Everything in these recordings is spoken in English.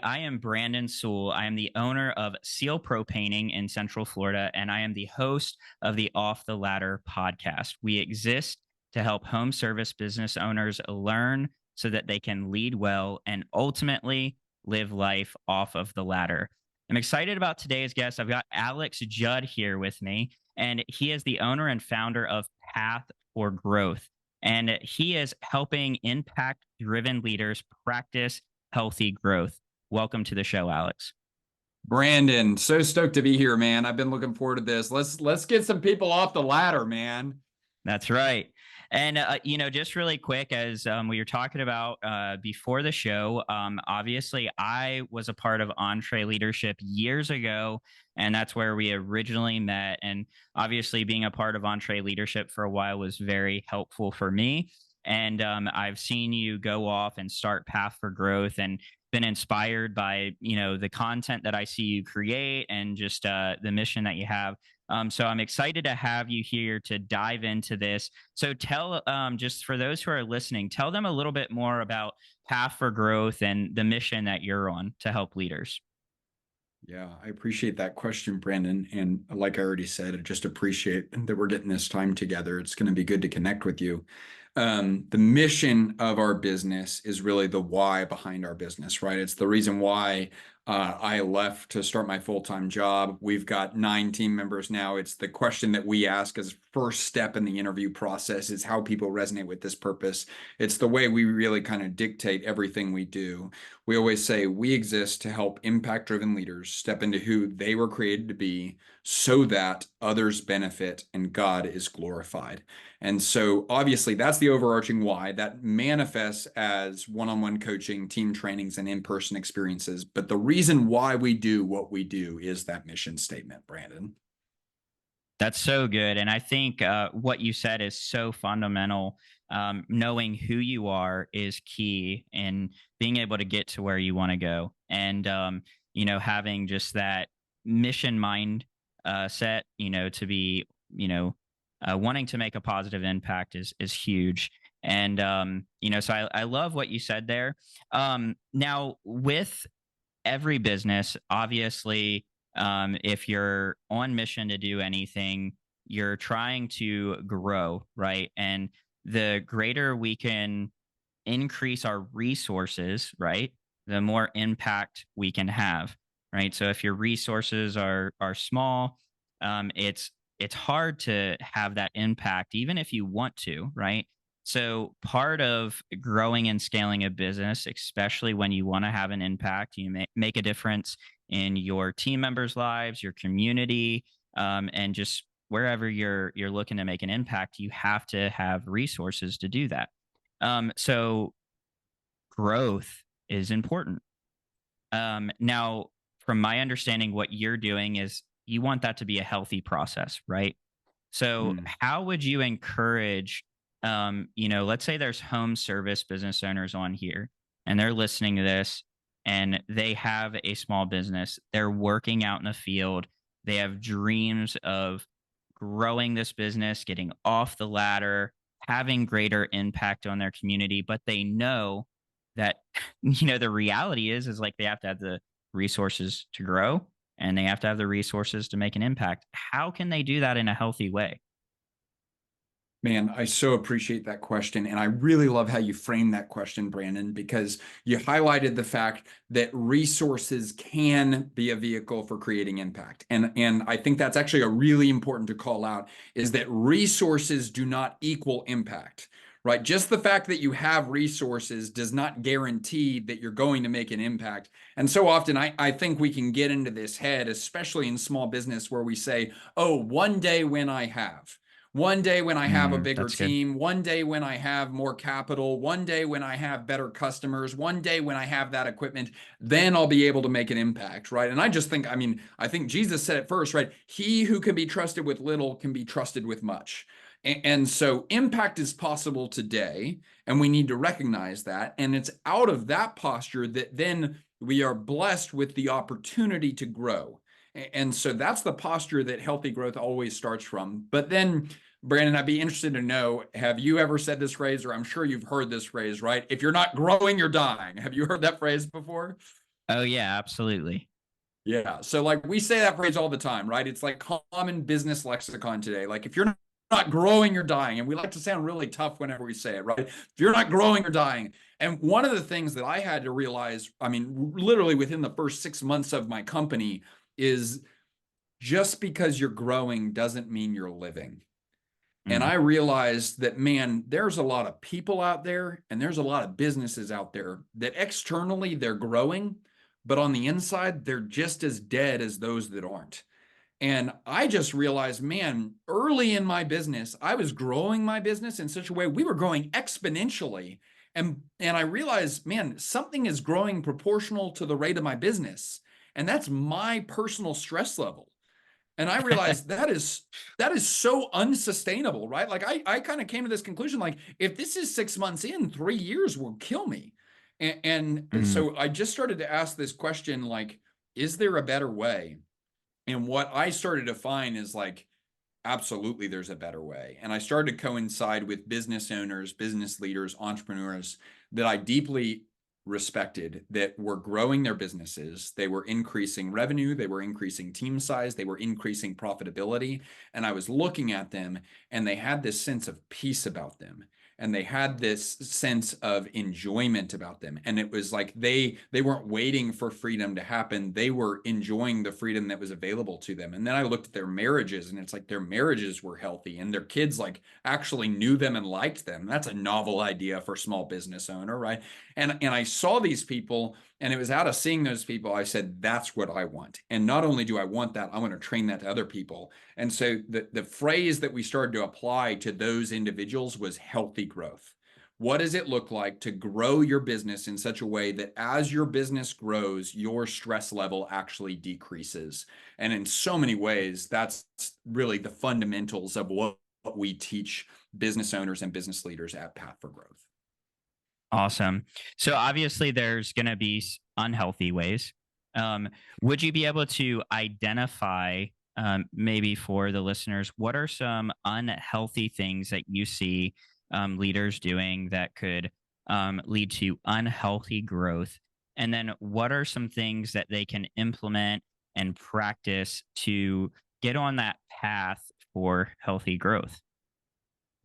I am Brandon Sewell. I am the owner of Seal Pro Painting in Central Florida, and I am the host of the Off the Ladder podcast. We exist to help home service business owners learn so that they can lead well and ultimately live life off of the ladder. I'm excited about today's guest. I've got Alex Judd here with me, and he is the owner and founder of Path for Growth. And he is helping impact driven leaders practice healthy growth. Welcome to the show, Alex. Brandon, so stoked to be here, man. I've been looking forward to this. Let's get some people off the ladder, man. That's right. And, just really quick, as we were talking about before the show, obviously I was a part of Entree Leadership years ago, and that's where we originally met. And obviously, being a part of Entree Leadership for a while was very helpful for me. And I've seen you go off and start Path for Growth and been inspired by, the content that I see you create and just the mission that you have. So I'm excited to have you here to dive into this. So tell, just for those who are listening, tell them a little bit more about Path for Growth and the mission that you're on to help leaders. Yeah, I appreciate that question, Brandon. And like I already said, I just appreciate that we're getting this time together. It's going to be good to connect with you. The mission of our business is really the why behind our business, right? It's the reason why I left to start my full-time job. We've got 9 team members now. It's the question that we ask as first step in the interview process is how people resonate with this purpose. It's the way we really kind of dictate everything we do. We always say we exist to help impact-driven leaders step into who they were created to be so that others benefit and God is glorified. And so obviously that's the overarching why that manifests as one-on-one coaching, team trainings, and in-person experiences. But the reason why we do what we do is that mission statement, Brandon. That's so good. And I think what you said is so fundamental. Knowing who you are is key in being able to get to where you want to go. And, having just that mission mind set, to be, wanting to make a positive impact is huge. And, so I love what you said there. Now, with every business, obviously, if you're on mission to do anything, you're trying to grow, right? And the greater we can increase our resources, right, the more impact we can have, right? So if your resources are small, it's hard to have that impact, even if you want to, right? So part of growing and scaling a business, especially when you want to have an impact, you make a difference in your team members' lives, your community, and just wherever you're looking to make an impact, you have to have resources to do that. So growth is important. Now, from my understanding, what you're doing is you want that to be a healthy process, right? So Mm. how would you encourage, let's say there's home service business owners on here and they're listening to this and they have a small business, they're working out in the field, they have dreams of growing this business, getting off the ladder, having greater impact on their community, but they know that, the reality is like they have to have the resources to grow and they have to have the resources to make an impact. How can they do that in a healthy way? Man, I so appreciate that question. And I really love how you framed that question, Brandon, because you highlighted the fact that resources can be a vehicle for creating impact. And I think that's actually a really important to call out is that resources do not equal impact, right? Just the fact that you have resources does not guarantee that you're going to make an impact. And so often I think we can get into this head, especially in small business, where we say, oh, one day when I have. One day when I have a bigger That's good. team, one day when I have more capital, one day when I have better customers, one day when I have that equipment, then I'll be able to make an impact, right? And I just think, I think Jesus said it first, right? He who can be trusted with little can be trusted with much. And so impact is possible today, and we need to recognize that. And it's out of that posture that then we are blessed with the opportunity to grow. And so that's the posture that healthy growth always starts from. But then Brandon, I'd be interested to know, have you ever said this phrase, or I'm sure you've heard this phrase, right? If you're not growing, you're dying. Have you heard that phrase before? Oh yeah, absolutely. Yeah. So like we say that phrase all the time, right? It's like common business lexicon today. Like if you're not growing, you're dying. And we like to sound really tough whenever we say it, right? If you're not growing, you're dying. And one of the things that I had to realize, I mean, literally within the first 6 months of my company, is just because you're growing doesn't mean you're living. And Mm, I realized that, man, there's a lot of people out there and there's a lot of businesses out there that externally they're growing, but on the inside, they're just as dead as those that aren't. And I just realized, man, early in my business, I was growing my business in such a way we were growing exponentially. And I realized, man, something is growing proportional to the rate of my business. And that's my personal stress level. And I realized that is so unsustainable, right? Like I kind of came to this conclusion, like if this is 6 months in, 3 years will kill me. And mm, so I just started to ask this question, like, is there a better way? And what I started to find is like, absolutely, there's a better way. And I started to coincide with business owners, business leaders, entrepreneurs that I deeply respected that were growing their businesses. They were increasing revenue, they were increasing team size, they were increasing profitability. And I was looking at them and they had this sense of peace about them. And they had this sense of enjoyment about them. And it was like they weren't waiting for freedom to happen. They were enjoying the freedom that was available to them. And then I looked at their marriages and it's like their marriages were healthy and their kids like actually knew them and liked them. That's a novel idea for a small business owner, right? And I saw these people and it was out of seeing those people, I said, that's what I want. And not only do I want that, I want to train that to other people. And so the phrase that we started to apply to those individuals was healthy growth. What does it look like to grow your business in such a way that as your business grows, your stress level actually decreases? And in so many ways, that's really the fundamentals of what we teach business owners and business leaders at Path for Growth. awesome. So obviously, there's going to be unhealthy ways. Um, would you be able to identify, maybe for the listeners, what are some unhealthy things that you see leaders doing that could lead to unhealthy growth? And then what are some things that they can implement and practice to get on that path for healthy growth?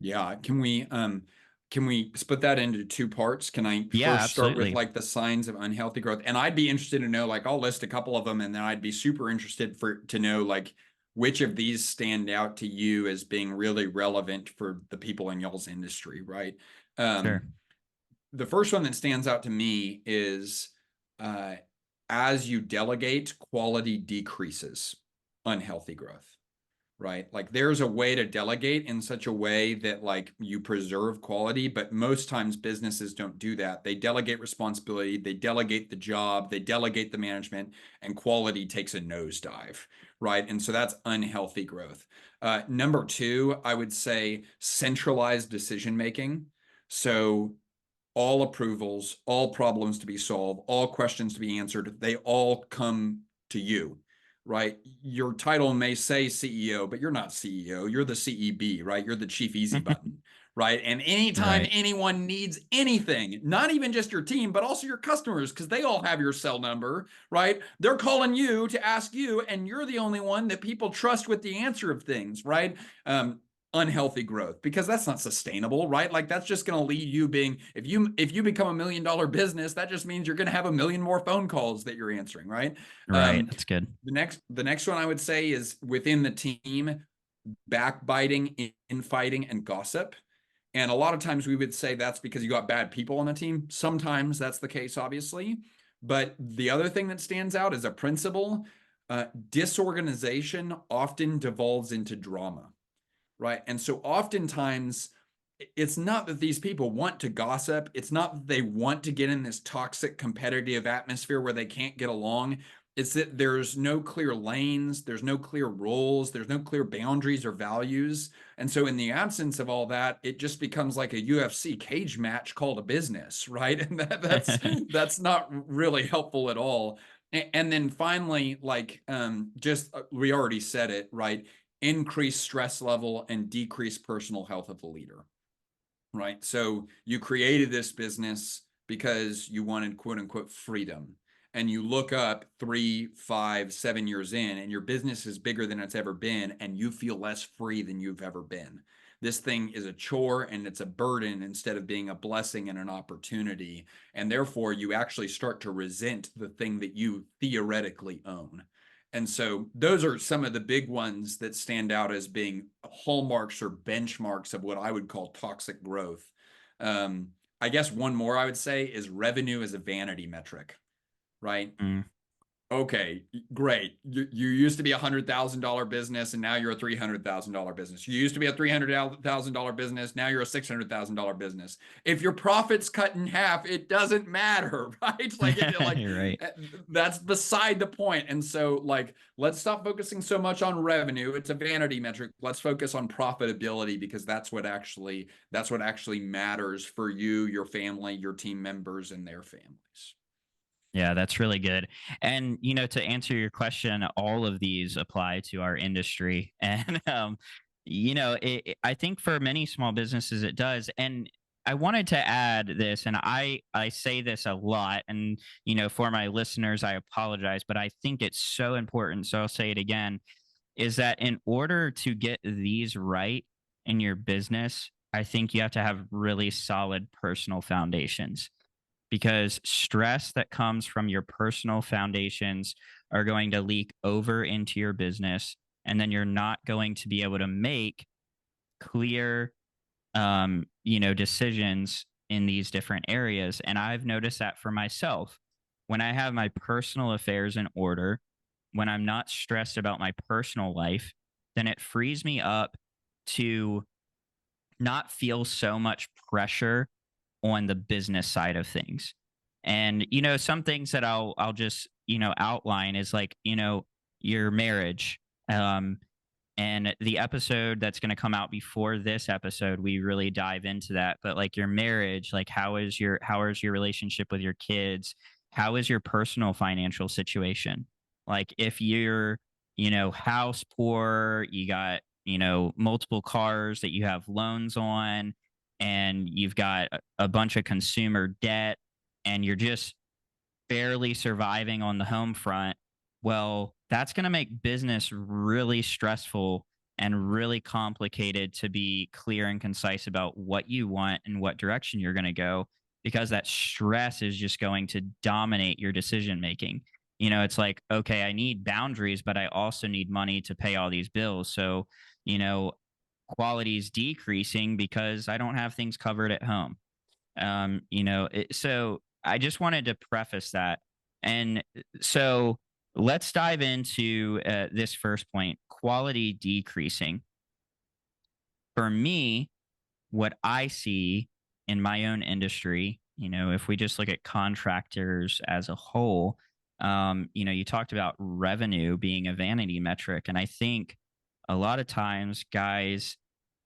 Yeah, can we split that into two parts? Can I Yeah, first start with absolutely. like the signs of unhealthy growth? And I'd be interested to know, like I'll list a couple of them and then I'd be super interested for to know like which of these stand out to you as being really relevant for the people in y'all's industry, right? Sure. Um, the first one that stands out to me is uh, as you delegate, quality decreases, unhealthy growth, right? Like there's a way to delegate in such a way that like you preserve quality, but most times businesses don't do that. They delegate responsibility, they delegate the job, they delegate the management, and quality takes a nosedive, right? And so that's unhealthy growth. Number two, I would say centralized decision making. So all approvals, all problems to be solved, all questions to be answered, they all come to you, right? Your title may say CEO, but you're not CEO. You're the CEB, right? You're the chief easy button, right? And anytime Right. anyone needs anything, not even just your team, but also your customers, because they all have your cell number, right? They're calling you to ask you, and you're the only one that people trust with the answer of things, right? Unhealthy growth because that's not sustainable, right? Like that's just going to lead you being if you become $1 million business, that just means you're going to have a million more phone calls that you're answering, right? Right. um That's good. the next one I would say is within the team, backbiting, infighting, and gossip. And a lot of times we would say that's because you got bad people on the team. Sometimes that's the case, obviously, but the other thing that stands out as a principle, disorganization often devolves into drama, right? And so oftentimes it's not that these people want to gossip. It's not that they want to get in this toxic competitive atmosphere where they can't get along. It's that there's no clear lanes, there's no clear roles, there's no clear boundaries or values. And so in the absence of all that, it just becomes like a UFC cage match called a business, right? And that's not really helpful at all. And then finally, like just we already said it, right? Increase stress level and decrease personal health of the leader, right? So you created this business because you wanted quote unquote freedom. and you look up 3, 5, 7 years in, and your business is bigger than it's ever been, and you feel less free than you've ever been. This thing is a chore and it's a burden instead of being a blessing and an opportunity. And therefore, you actually start to resent the thing that you theoretically own. And so those are some of the big ones that stand out as being hallmarks or benchmarks of what I would call toxic growth. I guess one more I would say is revenue as a vanity metric, right? Mm. Okay, great. You used to be $100,000 business and now you're a $300,000 business. You used to be a $300,000 business. Now you're a $600,000 business. If your profits cut in half, it doesn't matter, right? You're right. That's beside the point. And so like, let's stop focusing so much on revenue. It's a vanity metric. Let's focus on profitability because that's what actually matters for you, your family, your team members, and their families. Yeah, that's really good. And to answer your question, all of these apply to our industry, and I think for many small businesses it does. And I wanted to add this, and I say this a lot, and for my listeners, I apologize, but I think it's so important. So I'll say it again: is that in order to get these right in your business, I think you have to have really solid personal foundations, because stress that comes from your personal foundations are going to leak over into your business, and then you're not going to be able to make clear decisions in these different areas. And I've noticed that for myself. When I have my personal affairs in order, when I'm not stressed about my personal life, then it frees me up to not feel so much pressure on the business side of things. And some things that I'll just outline is like your marriage. And the episode that's going to come out before this episode, we really dive into that. But like your marriage, like how is your relationship with your kids? How is your personal financial situation? Like if you're house poor, you got multiple cars that you have loans on, and you've got a bunch of consumer debt, and you're just barely surviving on the home front. Well, that's going to make business really stressful and really complicated to be clear and concise about what you want and what direction you're going to go, because that stress is just going to dominate your decision making. It's like, okay, I need boundaries, but I also need money to pay all these bills. So, you know, quality is decreasing because I don't have things covered at home. So I just wanted to preface that. And so let's dive into this first point: quality decreasing. For me, what I see in my own industry, if we just look at contractors as a whole, you talked about revenue being a vanity metric. And I think a lot of times guys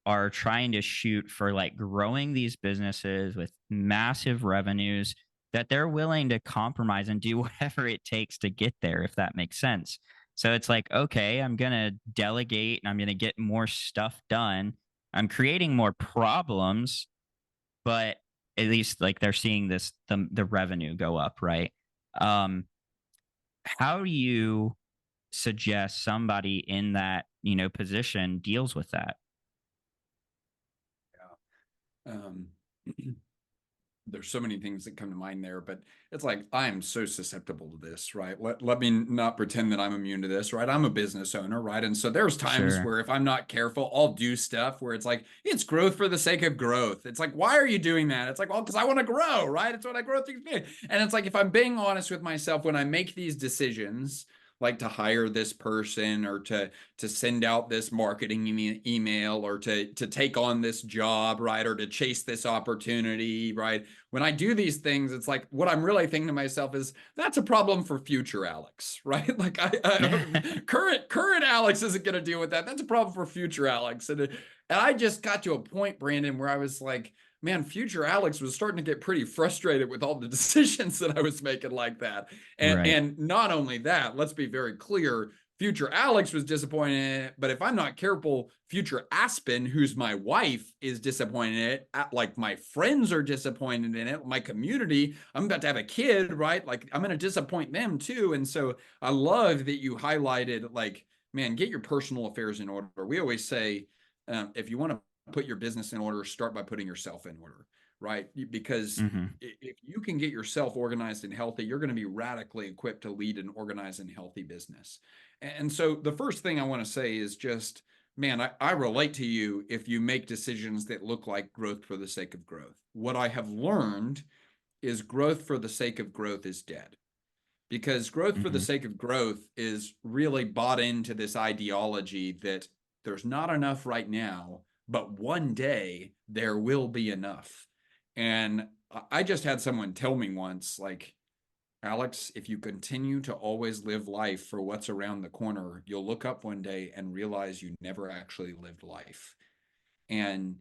are trying to shoot for like growing these businesses with massive revenues, that they're willing to compromise and do whatever it takes to get there, if that makes sense. So it's like, okay, I'm going to delegate and I'm going to get more stuff done. I'm creating more problems, but at least like they're seeing the revenue go up, right? Um, how do you suggest somebody in that, position deals with that? Yeah. There's so many things that come to mind there, but it's like I'm so susceptible to this, right? Let me not pretend that I'm immune to this, right? I'm a business owner, right? And so there's times Sure. where if I'm not careful, I'll do stuff where it's like it's growth for the sake of growth. It's like, why are you doing that? It's like, well, because I want to grow, right? It's what I grow things. And it's like if I'm being honest with myself when I make these decisions, like to hire this person or to send out this marketing email or to take on this job, right? Or to chase this opportunity, right? When I do these things, it's like what I'm really thinking to myself is that's a problem for future Alex, right? Like current Alex isn't going to deal with that. That's a problem for future Alex. And I just got to a point, Brandon, where I was like, man, future Alex was starting to get pretty frustrated with all the decisions that I was making like that. And Right. and not only that, let's be very clear, future Alex was disappointed in it, but if I'm not careful, future Aspen, who's my wife, is disappointed in it. Like my friends are disappointed in it. My community, I'm about to have a kid, right? Like I'm going to disappoint them too. And so I love that you highlighted, like, man, get your personal affairs in order. We always say, if you want to put your business in order, start by putting yourself in order, right? Because Hmm. if you can get yourself organized and healthy, you're going to be radically equipped to lead an organized and healthy business. And so the first thing I want to say is just, man, I relate to you if you make decisions that look like growth for the sake of growth. What I have learned is growth for the sake of growth is dead, because growth for the Hmm. sake of growth is really bought into this ideology that there's not enough right now, but one day there will be enough. And I just had someone tell me once, like, Alex, if you continue to always live life for what's around the corner, you'll look up one day and realize you never actually lived life. And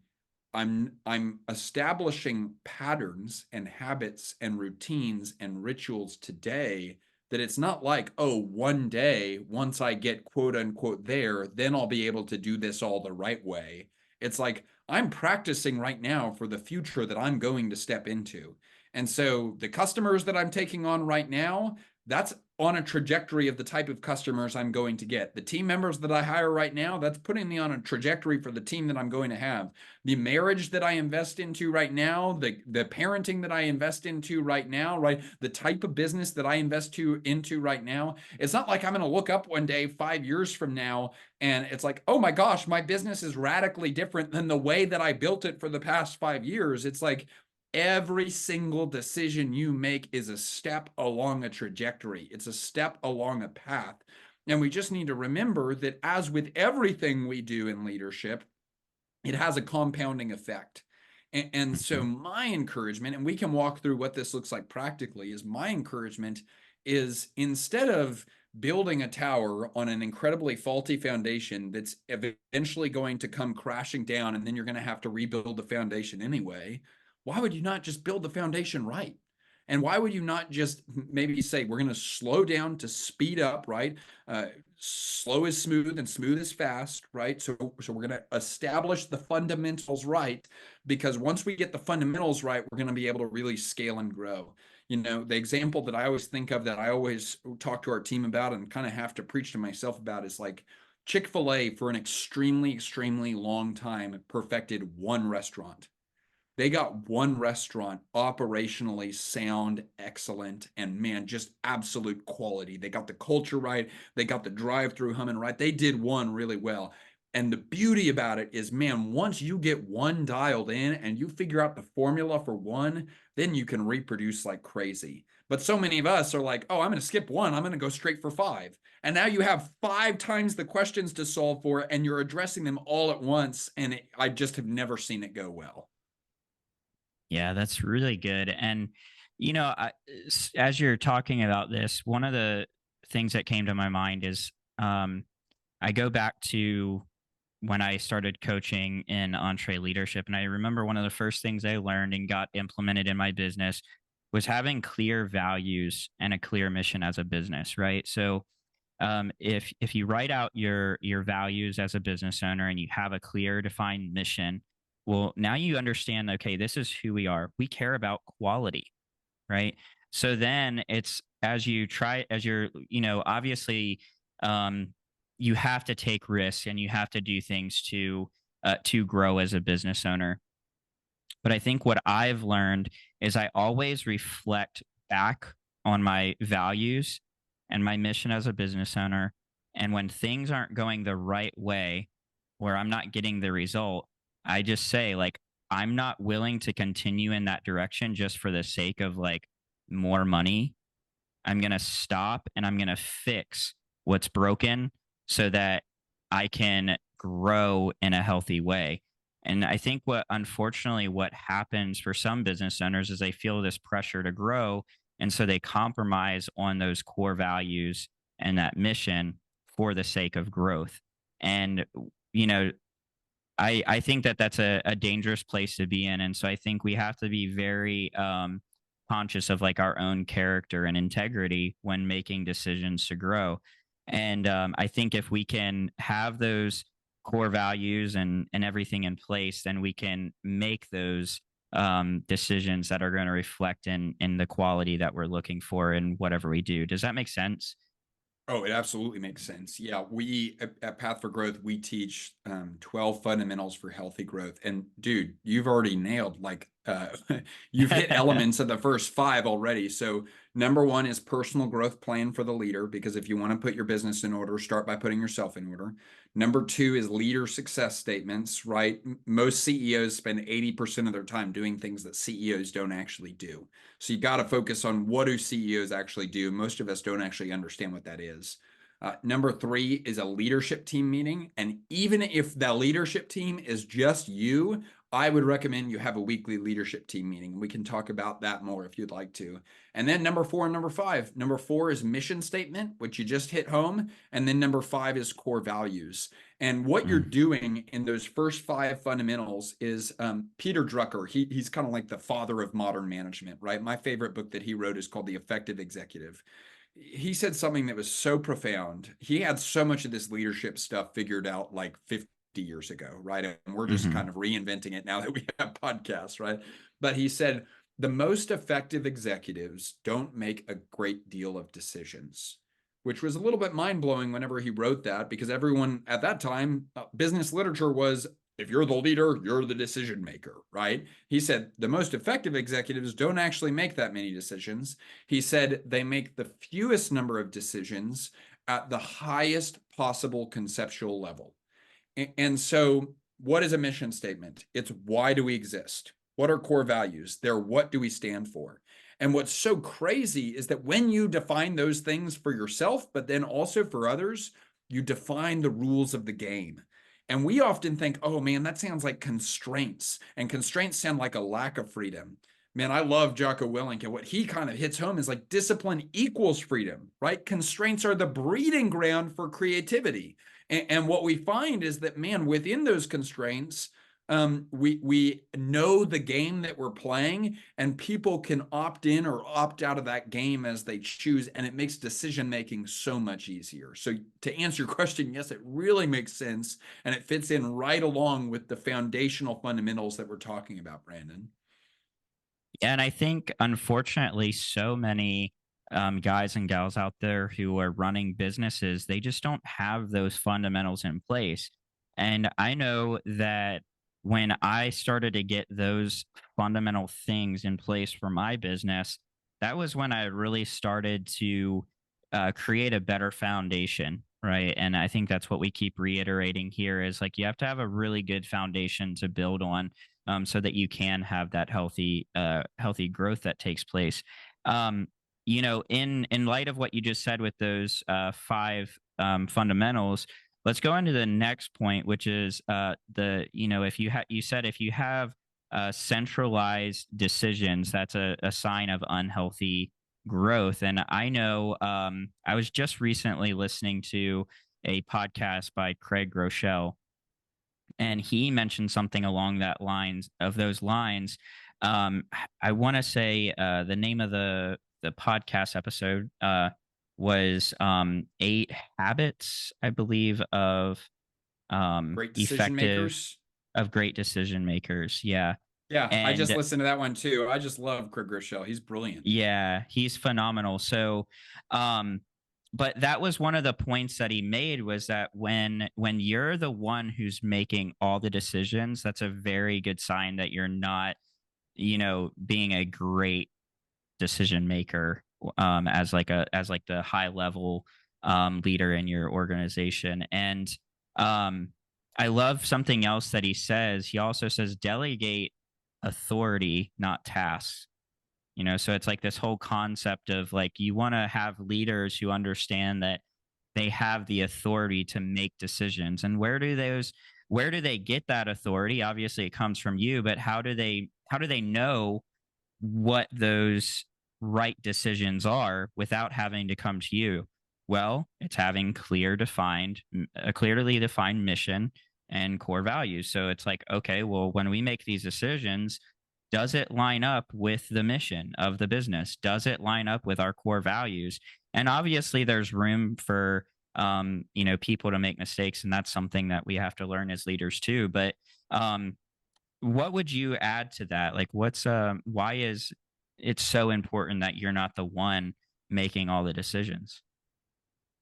I'm establishing patterns and habits and routines and rituals today that it's not like, oh, one day once I get quote unquote there, then I'll be able to do this all the right way. It's like I'm practicing right now for the future that I'm going to step into. And so the customers that I'm taking on right now, that's on a trajectory of the type of customers I'm going to get. The team members that I hire right now, that's putting me on a trajectory for the team that I'm going to have. The marriage that I invest into right now, the parenting that I invest into right now, right? The type of business that I into right now. It's not like I'm going to look up one day 5 years from now and it's like, oh my gosh, my business is radically different than the way that I built it for the past 5 years. It's like, every single decision you make is a step along a trajectory. It's a step along a path. And we just need to remember that, as with everything we do in leadership, it has a compounding effect. And so, Hmm. my encouragement, and we can walk through what this looks like practically, is my encouragement is, instead of building a tower on an incredibly faulty foundation that's eventually going to come crashing down, and then you're going to have to rebuild the foundation anyway, why would you not just build the foundation right? And why would you not just maybe say, we're going to slow down to speed up, right? Slow is smooth and smooth is fast, right? So we're going to establish the fundamentals right, because once we get the fundamentals right, we're going to be able to really scale and grow. You know, the example that I always think of, that I always talk to our team about and kind of have to preach to myself about, is like Chick-fil-A for an extremely, extremely long time perfected one restaurant. They got one restaurant operationally sound, excellent, and man, just absolute quality. They got the culture right. They got the drive-through humming right. They did one really well. And the beauty about it is, man, once you get one dialed in and you figure out the formula for one, then you can reproduce like crazy. But so many of us are like, oh, I'm going to skip one. I'm going to go straight for five. And now you have 5 times the questions to solve for, and you're addressing them all at once. And I just have never seen it go well. Yeah, that's really good. And, as you're talking about this, one of the things that came to my mind is um, I go back to when I started coaching in entree leadership. And I remember one of the first things I learned and got implemented in my business was having clear values and a clear mission as a business, right? So if you write out your values as a business owner and you have a clear defined mission, well, now you understand, okay, this is who we are. We care about quality, right? So then it's, as you're, obviously, um, you have to take risks and you have to do things to grow as a business owner. But I think what I've learned is I always reflect back on my values and my mission as a business owner. And when things aren't going the right way, where I'm not getting the result, I just say, like, I'm not willing to continue in that direction just for the sake of like more money. I'm going to stop and I'm going to fix what's broken so that I can grow in a healthy way. And I think what happens for some business owners is they feel this pressure to grow. And so they compromise on those core values and that mission for the sake of growth. And, you know, I think that that's a dangerous place to be in. And so I think we have to be very conscious of like our own character and integrity when making decisions to grow. And I think if we can have those core values and everything in place, then we can make those decisions that are going to reflect in the quality that we're looking for in whatever we do. Does that make sense? Oh, it absolutely makes sense. Yeah, we at Path for Growth, we teach 12 fundamentals for healthy growth. And dude, you've already nailed you've hit elements of the first five already. So number one is personal growth plan for the leader, because if you want to put your business in order, start by putting yourself in order. Number two is leader success statements, right? Most CEOs spend 80% of their time doing things that CEOs don't actually do. So you got to focus on what do CEOs actually do. Most of us don't actually understand what that is. Number three is a leadership team meeting. And even if the leadership team is just you, I would recommend you have a weekly leadership team meeting. We can talk about that more if you'd like to. And then number four and number five. Number four is mission statement, which you just hit home. And then number five is core values. And what you're Mm, doing in those first five fundamentals is Peter Drucker. He's kind of like the father of modern management, right? My favorite book that he wrote is called The Effective Executive. He said something that was so profound. He had so much of this leadership stuff figured out like 50 years ago, right? And we're just mhm. kind of reinventing it now that we have podcasts, right? But he said, the most effective executives don't make a great deal of decisions, which was a little bit mind blowing whenever he wrote that, because everyone at that time, business literature was, if you're the leader, you're the decision maker, right? He said the most effective executives don't actually make that many decisions. He said they make the fewest number of decisions at the highest possible conceptual level. And so, what is a mission statement? It's why do we exist? What are core values? They're what do we stand for? And what's so crazy is that when you define those things for yourself, but then also for others, you define the rules of the game. And we often think, oh man, that sounds like constraints. And constraints sound like a lack of freedom. Man, I love Jocko Willink. And what he kind of hits home is like discipline equals freedom, right? Constraints are the breeding ground for creativity. And what we find is that, man, within those constraints, we know the game that we're playing, and people can opt in or opt out of that game as they choose, and it makes decision making so much easier. So to answer your question, yes, it really makes sense, and it fits in right along with the foundational fundamentals that we're talking about, Brandon. Yeah, and I think unfortunately, so many guys and gals out there who are running businesses, they just don't have those fundamentals in place. And I know that when I started to get those fundamental things in place for my business, that was when I really started to create a better foundation. Right. And I think that's what we keep reiterating here is like you have to have a really good foundation to build on, so that you can have that healthy growth that takes place. Um, in light of what you just said with those five fundamentals, let's go into the next point, which is the if you said if you have centralized decisions, that's a sign of unhealthy growth. And I know I was just recently listening to a podcast by Craig Rochelle, and he mentioned something along that lines of those lines. I want to say the name of the podcast episode was Eight Habits, I believe, Great decision effective makers. of great decision makers. Yeah, Yeah, I just and listened to that one too. I just love Craig Rochelle. He's brilliant. yeah, he's phenomenal. So, um, but that was one of the points that he made was that when you're the one who's making all the decisions, that's a very good sign that you're not, being a great decision maker, as like the high level leader in your organization. And um, I love something else that he says. He also says delegate authority, not tasks. So it's like this whole concept of like you want to have leaders who understand that they have the authority to make decisions. And where do they get that authority? Obviously it comes from you, but how do they know what those right decisions are without having to come to you? Well, it's having a clearly defined mission and core values. So it's like, okay, well, when we make these decisions, does it line up with the mission of the business? Does it line up with our core values? And obviously, there's room for people to make mistakes, and that's something that we have to learn as leaders too. But um, what would you add to that? Like, why is it so important that you're not the one making all the decisions?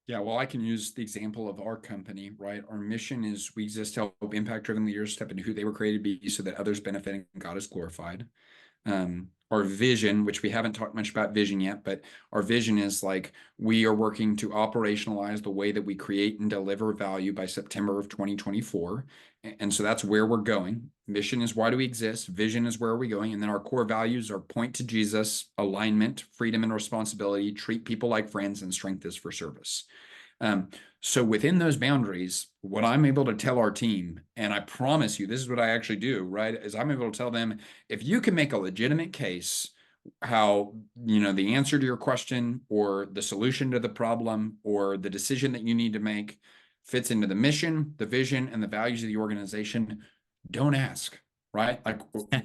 Yeah, well, I can use the example of our company, right? Our mission is we exist to help impact driven leaders step into who they were created to be so that others benefit and God is glorified. Our vision, which we haven't talked much about vision yet, but our vision is like we are working to operationalize the way that we create and deliver value by September of 2024. And so that's where we're going. Mission is why do we exist? Vision is where are we going? And then our core values are point to Jesus, alignment, freedom and responsibility, treat people like friends, and strength is for service. Um, so within those boundaries, what I'm able to tell our team, and I promise you, this is what I actually do, right? Is I'm able to tell them, if you can make a legitimate case how, the answer to your question or the solution to the problem or the decision that you need to make fits into the mission, the vision, and the values of the organization, don't ask. Right? Like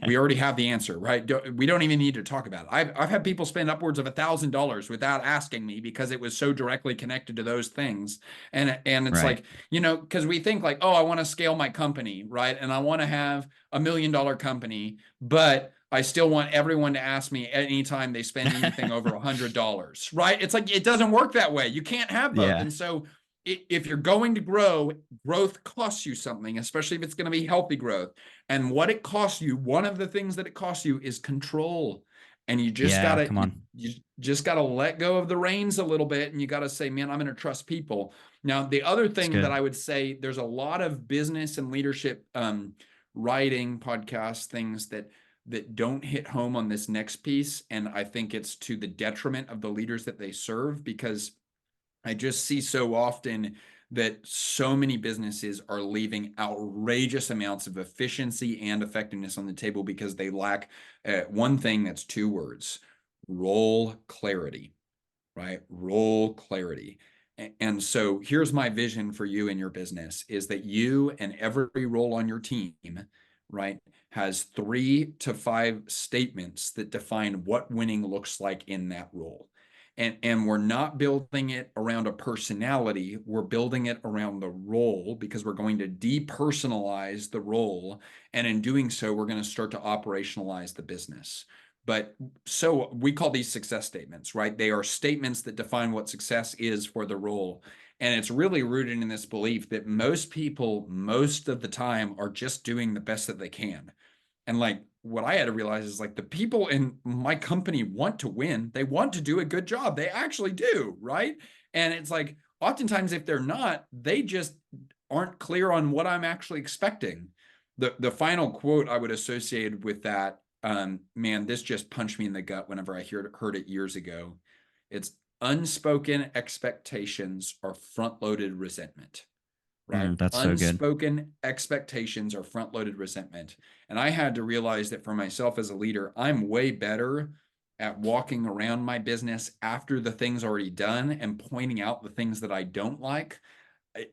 we already have the answer, right? We don't even need to talk about it. I've had people spend upwards of $1,000 without asking me because it was so directly connected to those things. And it's Right. like, because we think like, oh, I want to scale my company, right? And I want to have $1 million company, but I still want everyone to ask me anytime they spend anything over $100, right? It's like, it doesn't work that way. You can't have both. Yeah. And so if you're going to grow, growth costs you something, especially if it's going to be healthy growth. And what it costs you, one of the things that it costs you is control. And you just Yeah. gotta Come on. you just gotta let go of the reins a little bit, and you gotta say, man, I'm gonna trust people. Now, the other It's thing that good. I would say, there's a lot of business and leadership writing, podcast things that don't hit home on this next piece, and I think it's to the detriment of the leaders that they serve, because I just see so often that so many businesses are leaving outrageous amounts of efficiency and effectiveness on the table because they lack one thing that's two words: role clarity, right? Role clarity. And so here's my vision for you and your business is that you and every role on your team, right, has 3 to 5 statements that define what winning looks like in that role. And we're not building it around a personality. We're building it around the role because we're going to depersonalize the role. And in doing so, we're going to start to operationalize the business. But so we call these success statements, right? They are statements that define what success is for the role. And it's really rooted in this belief that most people, most of the time, are just doing the best that they can. And like what I had to realize is like the people in my company want to win. They want to do a good job. They actually do, right? And it's like oftentimes if they're not, they just aren't clear on what I'm actually expecting. The final quote I would associate with that, man, this just punched me in the gut whenever I heard it years ago. It's unspoken expectations are front-loaded resentment, right? That's so good. Unspoken expectations are front loaded resentment. And I had to realize that for myself as a leader, I'm way better at walking around my business after the thing's already done and pointing out the things that I don't like.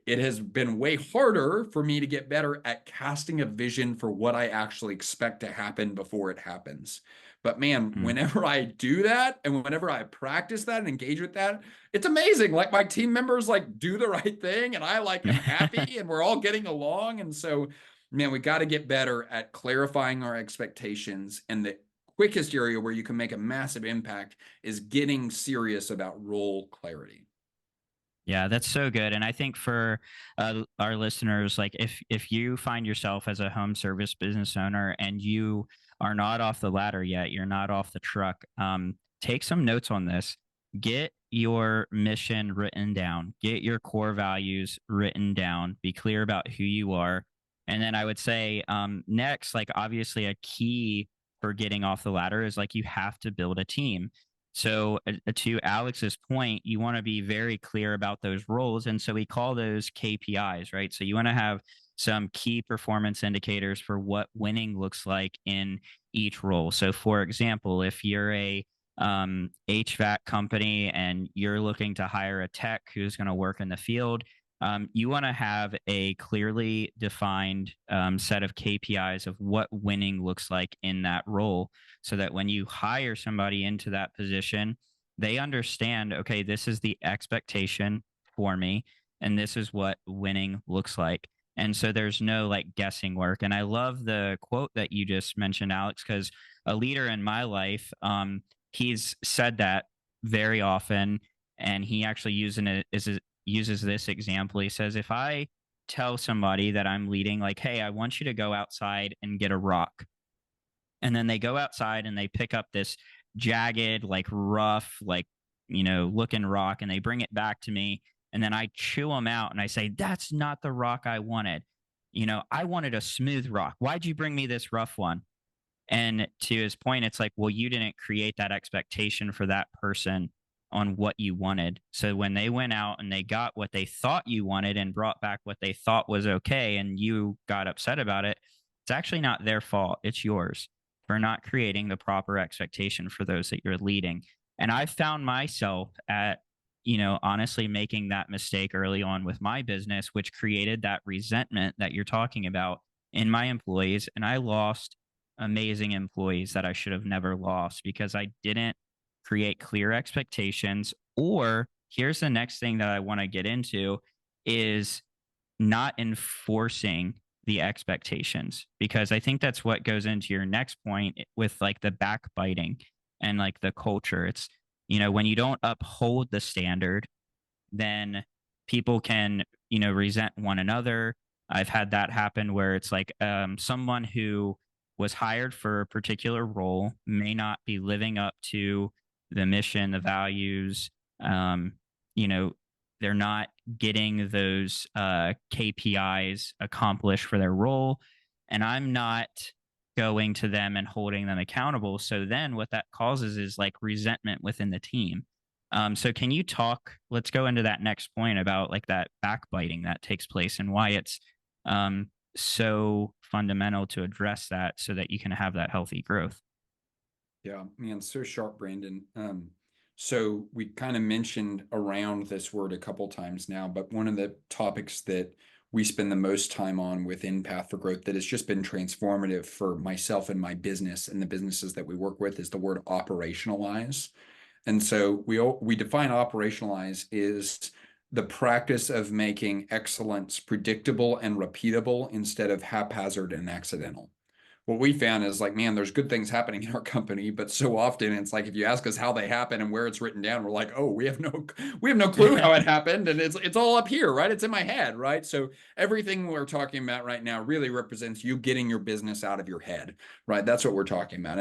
It has been way harder for me to get better at casting a vision for what I actually expect to happen before it happens. But man, Mm. whenever I do that and whenever I practice that and engage with that, it's amazing. Like my team members like do the right thing and I like am happy and we're all getting along. And so, man, we got to get better at clarifying our expectations. And the quickest area where you can make a massive impact is getting serious about role clarity. Yeah, that's so good. And I think for our listeners, like if you find yourself as a home service business owner and you are not off the ladder yet, you're not off the truck, take some notes on this. Get your mission written down. Get your core values written down. Be clear about who you are. And then I would say next, like obviously a key for getting off the ladder is like you have to build a team. So, to Alex's point, you want to be very clear about those roles. And so we call those KPIs, right? So, you want to have some key performance indicators for what winning looks like in each role. So, for example, if you're a HVAC company and you're looking to hire a tech who's going to work in the field, you want to have a clearly defined set of KPIs of what winning looks like in that role so that when you hire somebody into that position, they understand, okay, this is the expectation for me. and this is what winning looks like. And so there's no like guessing work. And I love the quote that you just mentioned, Alex, because a leader in my life, he's said that very often, and he actually uses this example. He says, if I tell somebody that I'm leading, like, hey, I want you to go outside and get a rock, and then they go outside and they pick up this jagged, like rough, like, looking rock, and they bring it back to me, and then I chew them out and I say, that's not the rock I wanted. I wanted a smooth rock. Why'd you bring me this rough one? And to his point, it's like, well, you didn't create that expectation for that person on what you wanted. So when they went out and they got what they thought you wanted and brought back what they thought was okay, and you got upset about it, it's actually not their fault. It's yours for not creating the proper expectation for those that you're leading. And I found myself at, honestly making that mistake early on with my business, which created that resentment that you're talking about in my employees. And I lost amazing employees that I should have never lost because I didn't create clear expectations. Or here's the next thing that I want to get into is not enforcing the expectations, because I think that's what goes into your next point with like the backbiting and like the culture. It's, when you don't uphold the standard, then people can, resent one another. I've had that happen where it's like someone who was hired for a particular role may not be living up to the mission, the values. Um, you know, they're not getting those KPIs accomplished for their role, and I'm not going to them and holding them accountable. So then what that causes is like resentment within the team. So can you talk? Let's go into that next point about like that backbiting that takes place and why it's so fundamental to address that so that you can have that healthy growth. Yeah, man, so sharp, Brandon. So we kind of mentioned around this word a couple times now, but one of the topics that we spend the most time on within Path for Growth that has just been transformative for myself and my business and the businesses that we work with is the word operationalize. And so we define operationalize is the practice of making excellence predictable and repeatable instead of haphazard and accidental. What we found is like, man, there's good things happening in our company, but so often it's like if you ask us how they happen and where it's written down, we're like, oh, we have no clue how it happened, and it's all up here, right? It's in my head, right? So everything we're talking about right now really represents you getting your business out of your head, right? That's what we're talking about,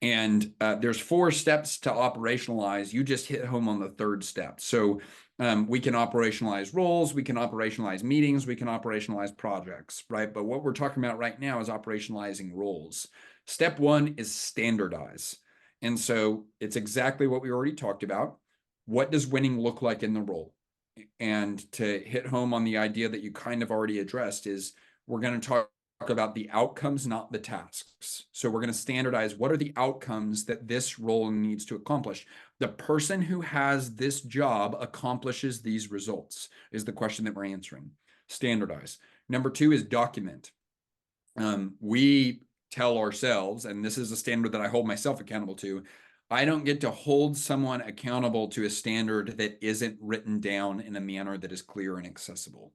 and there's 4 steps to operationalize. You just hit home on the third step. So we can operationalize roles, we can operationalize meetings, we can operationalize projects, right? But what we're talking about right now is operationalizing roles. Step 1 is standardize. And so it's exactly what we already talked about. What does winning look like in the role? And to hit home on the idea that you kind of already addressed is we're going to talk about the outcomes, not the tasks. So we're going to standardize what are the outcomes that this role needs to accomplish. The person who has this job accomplishes these results is the question that we're answering. Standardize. Number 2 is document. We tell ourselves, and this is a standard that I hold myself accountable to, I don't get to hold someone accountable to a standard that isn't written down in a manner that is clear and accessible,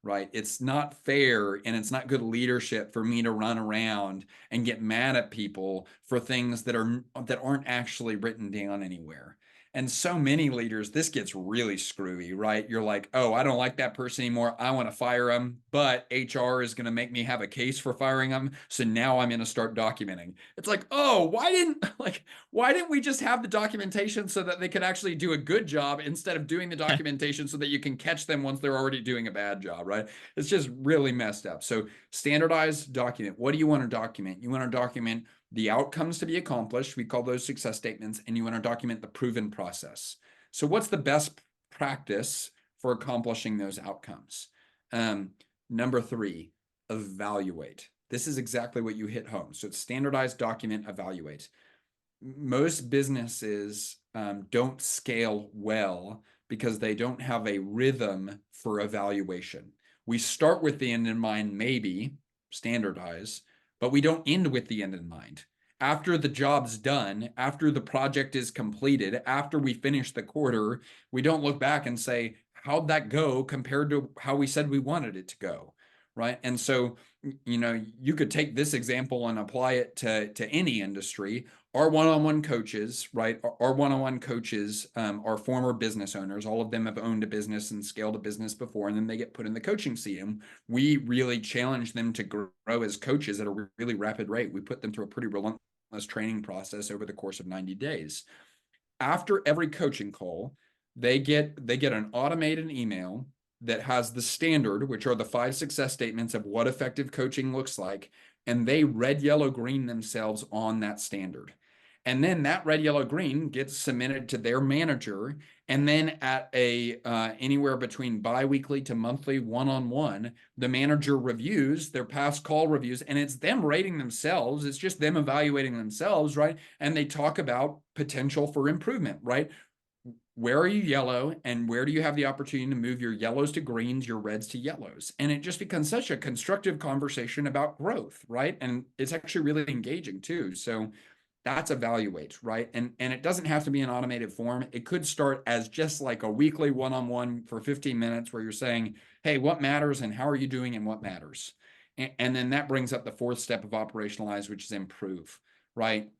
right? It's not fair and it's not good leadership for me to run around and get mad at people for things that aren't actually written down anywhere. And so many leaders, this gets really screwy, right? You're like, oh, I don't like that person anymore. I want to fire them, but HR is going to make me have a case for firing them. So now I'm going to start documenting. It's like, oh, why didn't we just have the documentation so that they could actually do a good job instead of doing the documentation so that you can catch them once they're already doing a bad job, right? It's just really messed up. So standardize, document. What do you want to document? You want to document the outcomes to be accomplished. We call those success statements, and you want to document the proven process. So what's the best practice for accomplishing those outcomes? Number 3, evaluate. This is exactly what you hit home. So it's standardize, document, evaluate. Most businesses don't scale well because they don't have a rhythm for evaluation. We start with the end in mind, maybe standardize, but we don't end with the end in mind. After the job's done, after the project is completed, after we finish the quarter, we don't look back and say, how'd that go compared to how we said we wanted it to go? Right. And so, you could take this example and apply it to any industry. Our one-on-one coaches, right? Our one-on-one coaches are former business owners. All of them have owned a business and scaled a business before, and then they get put in the coaching seat. And we really challenge them to grow as coaches at a really rapid rate. We put them through a pretty relentless training process over the course of 90 days. After every coaching call, they get an automated email that has the standard, which are the 5 success statements of what effective coaching looks like, and they red, yellow, green themselves on that standard. And then that red, yellow, green gets submitted to their manager. And then at a anywhere between biweekly to monthly one-on-one, the manager reviews their past call reviews, and it's them rating themselves. It's just them evaluating themselves, right? And they talk about potential for improvement, right? Where are you yellow, and where do you have the opportunity to move your yellows to greens, your reds to yellows? And it just becomes such a constructive conversation about growth, right? And it's actually really engaging too. So that's evaluate, right? And it doesn't have to be an automated form. It could start as just like a weekly one-on-one for 15 minutes where you're saying, hey, what matters and how are you doing and what matters? And then that brings up the 4th step of operationalize, which is improve, right?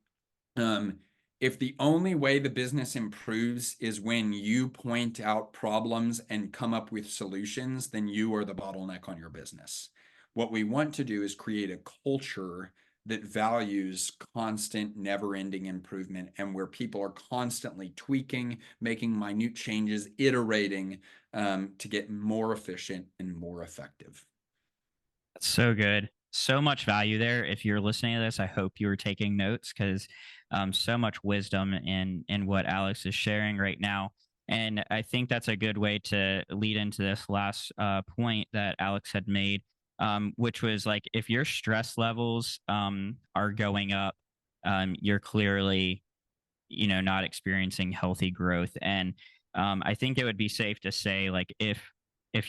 If the only way the business improves is when you point out problems and come up with solutions, then you are the bottleneck on your business. What we want to do is create a culture that values constant, never-ending improvement, and where people are constantly tweaking, making minute changes, iterating to get more efficient and more effective. That's so good. So much value there. If you're listening to this, I hope you were taking notes because so much wisdom in what Alex is sharing right now. And I think that's a good way to lead into this last point that Alex had made, which was like if your stress levels are going up, you're clearly not experiencing healthy growth. And I think it would be safe to say like if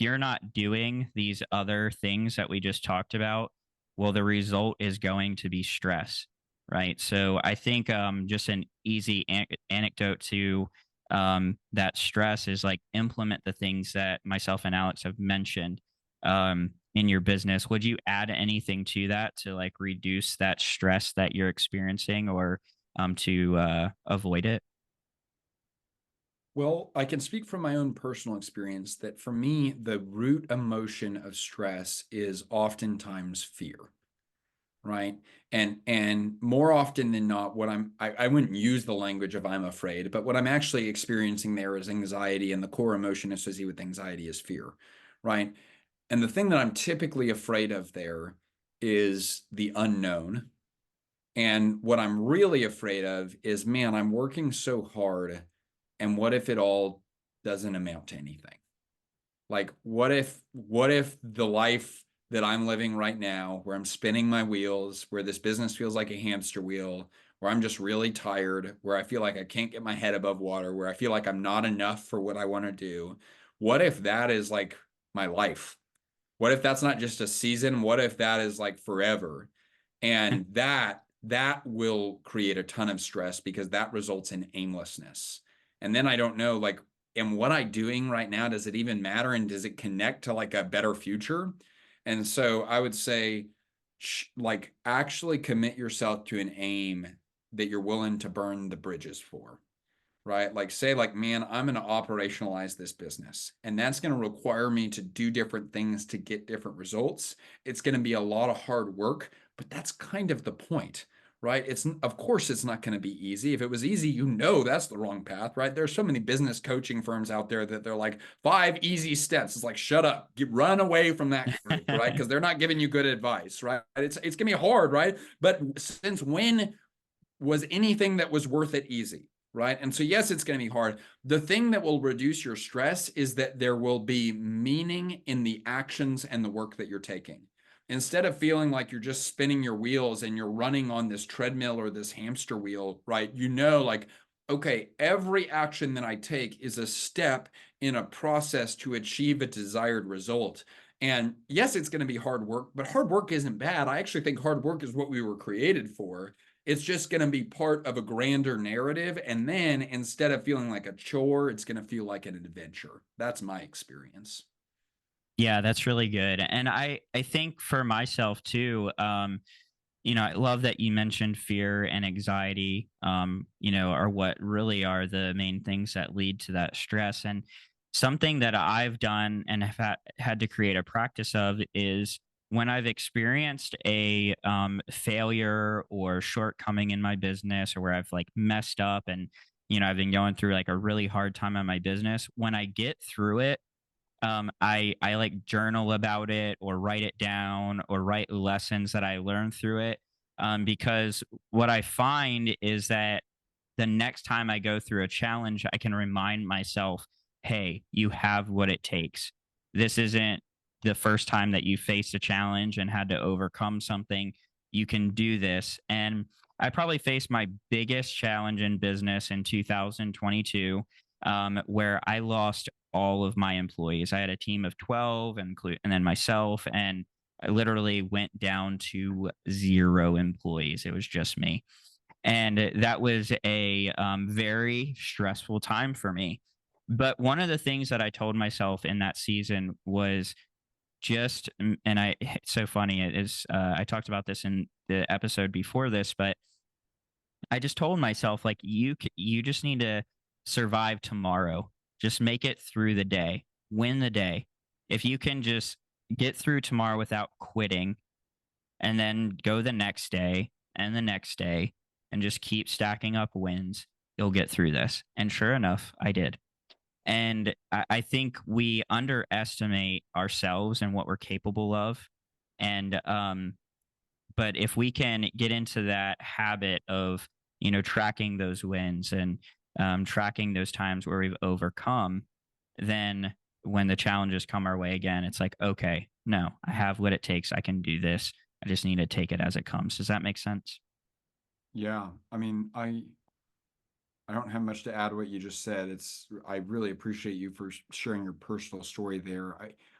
you're not doing these other things that we just talked about, well, the result is going to be stress, right? So I think just an easy anecdote to that stress is like implement the things that myself and Alex have mentioned in your business. Would you add anything to that to like reduce that stress that you're experiencing or to avoid it? Well, I can speak from my own personal experience that for me, the root emotion of stress is oftentimes fear, right? And more often than not, I wouldn't use the language of I'm afraid, but what I'm actually experiencing there is anxiety, and the core emotion associated with anxiety is fear, right? And the thing that I'm typically afraid of there is the unknown. And what I'm really afraid of is, man, I'm working so hard, and what if it all doesn't amount to anything? Like, what if the life that I'm living right now, where I'm spinning my wheels, where this business feels like a hamster wheel, where I'm just really tired, where I feel like I can't get my head above water, where I feel like I'm not enough for what I want to do, what if that is like my life? What if that's not just a season? What if that is like forever? And that will create a ton of stress because that results in aimlessness. And then I don't know, like, am what I doing right now, does it even matter? And does it connect to like a better future? And so I would say, like, actually commit yourself to an aim that you're willing to burn the bridges for, right? Like say like, man, I'm going to operationalize this business, and that's going to require me to do different things to get different results. It's going to be a lot of hard work, but that's kind of the point, right? Of course it's not going to be easy. If it was easy, that's the wrong path, right? There's so many business coaching firms out there that they're like 5 easy steps. It's like, shut up, run away from that group, right? Because they're not giving you good advice, right? It's going to be hard, right? But since when was anything that was worth it easy? Right. And so, yes, it's going to be hard. The thing that will reduce your stress is that there will be meaning in the actions and the work that you're taking. Instead of feeling like you're just spinning your wheels and you're running on this treadmill or this hamster wheel, right? Like, okay, every action that I take is a step in a process to achieve a desired result. And yes, it's going to be hard work, but hard work isn't bad. I actually think hard work is what we were created for. It's just going to be part of a grander narrative. And then instead of feeling like a chore, it's going to feel like an adventure. That's my experience. Yeah, that's really good. And I think for myself too, I love that you mentioned fear and anxiety, are what really are the main things that lead to that stress. And something that I've done and have had to create a practice of is when I've experienced a failure or shortcoming in my business, or where I've like messed up and, I've been going through like a really hard time on my business. When I get through it, I like journal about it or write it down or write lessons that I learned through it. Because what I find is that the next time I go through a challenge, I can remind myself, hey, you have what it takes. This isn't the first time that you faced a challenge and had to overcome something. You can do this. And I probably faced my biggest challenge in business in 2022, where I lost all of my employees. I had a team of 12, and then myself, and I literally went down to 0 employees. It was just me. And that was a very stressful time for me. But one of the things that I told myself in that season was and it's so funny. It is, I talked about this in the episode before this, but I just told myself, like, you just need to survive tomorrow. Just make it through the day, win the day. If you can just get through tomorrow without quitting, and then go the next day and the next day and just keep stacking up wins, you'll get through this. And sure enough, I did. And I think we underestimate ourselves and what we're capable of. And but if we can get into that habit of, tracking those wins and tracking those times where we've overcome, then when the challenges come our way again, it's like, okay, no, I have what it takes. I can do this. I just need to take it as it comes. Does that make sense? Yeah. I mean, I don't have much to add to what you just said. I really appreciate you for sharing your personal story there.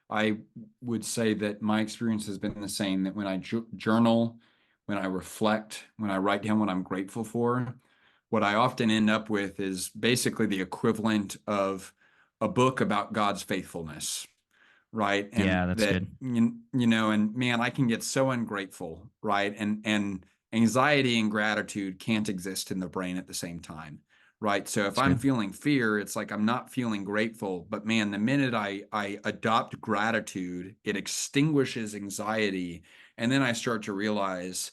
I would say that my experience has been the same, that when I journal, when I reflect, when I write down what I'm grateful for, what I often end up with is basically the equivalent of a book about God's faithfulness, right? And Yeah, that's that good. and man, I can get so ungrateful, right? And anxiety and gratitude can't exist in the brain at the same time, right? So if That's I'm good. feeling fear, it's like I'm not feeling grateful, but man, the minute I adopt gratitude, it extinguishes anxiety, and then I start to realize,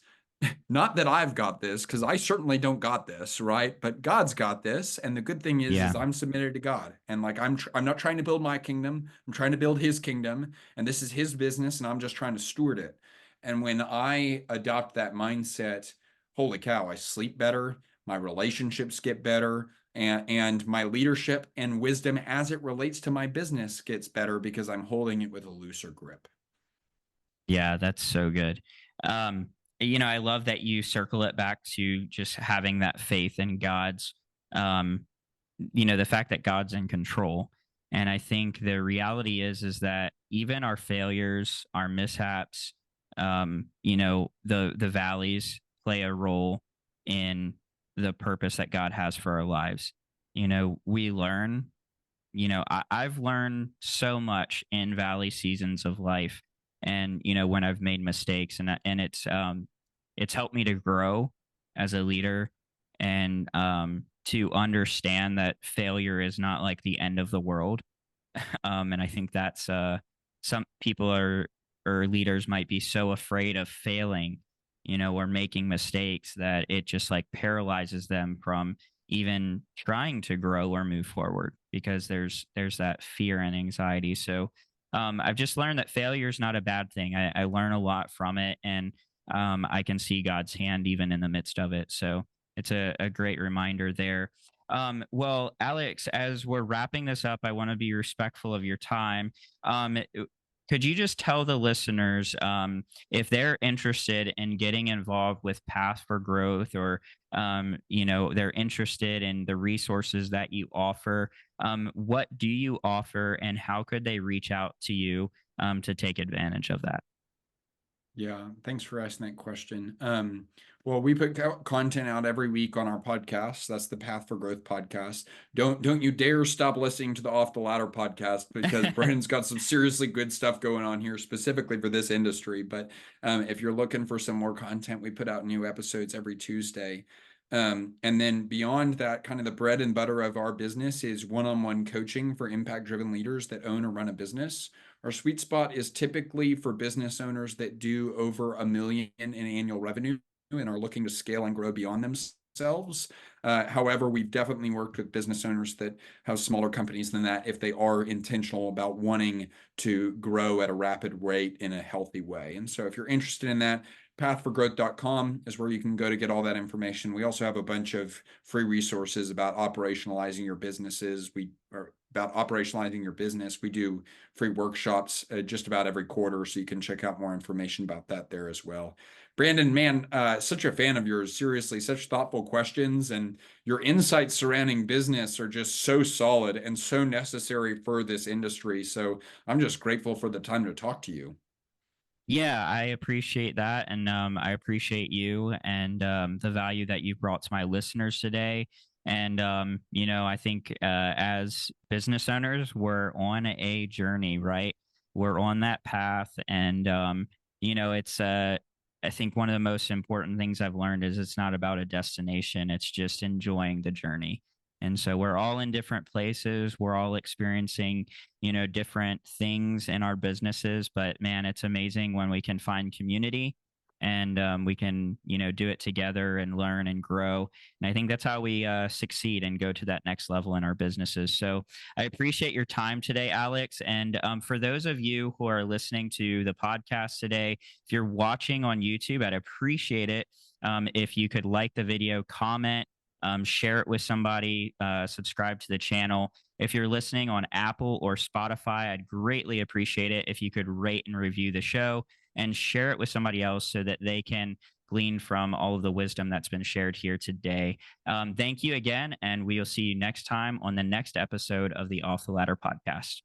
not that I've got this, because I certainly don't got this, right? But God's got this, and the good thing is Yeah. I'm submitted to God, and like I'm not trying to build my kingdom. I'm trying to build His kingdom, and this is His business, and I'm just trying to steward it. And when I adopt that mindset, holy cow, I sleep better, my relationships get better, and my leadership and wisdom as it relates to my business gets better because I'm holding it with a looser grip. Yeah, that's so good. Um, I love that you circle it back to just having that faith in God's, um, the fact that God's in control. And I think the reality is that even our failures, our mishaps, the valleys play a role in the purpose that God has for our lives. We learn. I've learned so much in valley seasons of life, and when I've made mistakes, and it's helped me to grow as a leader, and to understand that failure is not like the end of the world. And I think that's some people are or leaders might be so afraid of failing, or making mistakes, that it just like paralyzes them from even trying to grow or move forward, because there's that fear and anxiety. So I've just learned that failure is not a bad thing. I learn a lot from it, and I can see God's hand even in the midst of it. So it's a great reminder there. Well, Alex, as we're wrapping this up, I want to be respectful of your time. Could you just tell the listeners, if they're interested in getting involved with Path for Growth, or they're interested in the resources that you offer, what do you offer, and how could they reach out to you to take advantage of that? Yeah, thanks for asking that question. Well, we put content out every week on our podcast. That's the Path for Growth podcast. Don't you dare stop listening to the Off the Ladder podcast because Brandon's got some seriously good stuff going on here specifically for this industry. But if you're looking for some more content, we put out new episodes every Tuesday. And then beyond that, kind of the bread and butter of our business is one-on-one coaching for impact-driven leaders that own or run a business. Our sweet spot is typically for business owners that do over $1 million in annual revenue and are looking to scale and grow beyond themselves. However, we've definitely worked with business owners that have smaller companies than that if they are intentional about wanting to grow at a rapid rate in a healthy way. And so if you're interested in that, pathforgrowth.com is where you can go to get all that information. We also have a bunch of free resources about operationalizing your businesses. About operationalizing your business. We do free workshops just about every quarter, so you can check out more information about that there as well. Brandon, man, such a fan of yours. Seriously, such thoughtful questions, and your insights surrounding business are just so solid and so necessary for this industry. So I'm just grateful for the time to talk to you. Yeah, I appreciate that. And I appreciate you and the value that you brought to my listeners today. And, I think as business owners, we're on a journey, right? We're on that path. And, I think one of the most important things I've learned is it's not about a destination, it's just enjoying the journey. And so we're all in different places. We're all experiencing different things in our businesses, but man, it's amazing when we can find community and we can do it together and learn and grow. And I think that's how we succeed and go to that next level in our businesses. So I appreciate your time today, Alex. And for those of you who are listening to the podcast today, if you're watching on YouTube, I'd appreciate it if you could like the video, comment, share it with somebody, subscribe to the channel. If you're listening on Apple or Spotify, I'd greatly appreciate it if you could rate and review the show and share it with somebody else so that they can glean from all of the wisdom that's been shared here today. Thank you again, and we'll see you next time on the next episode of the Off the Ladder podcast.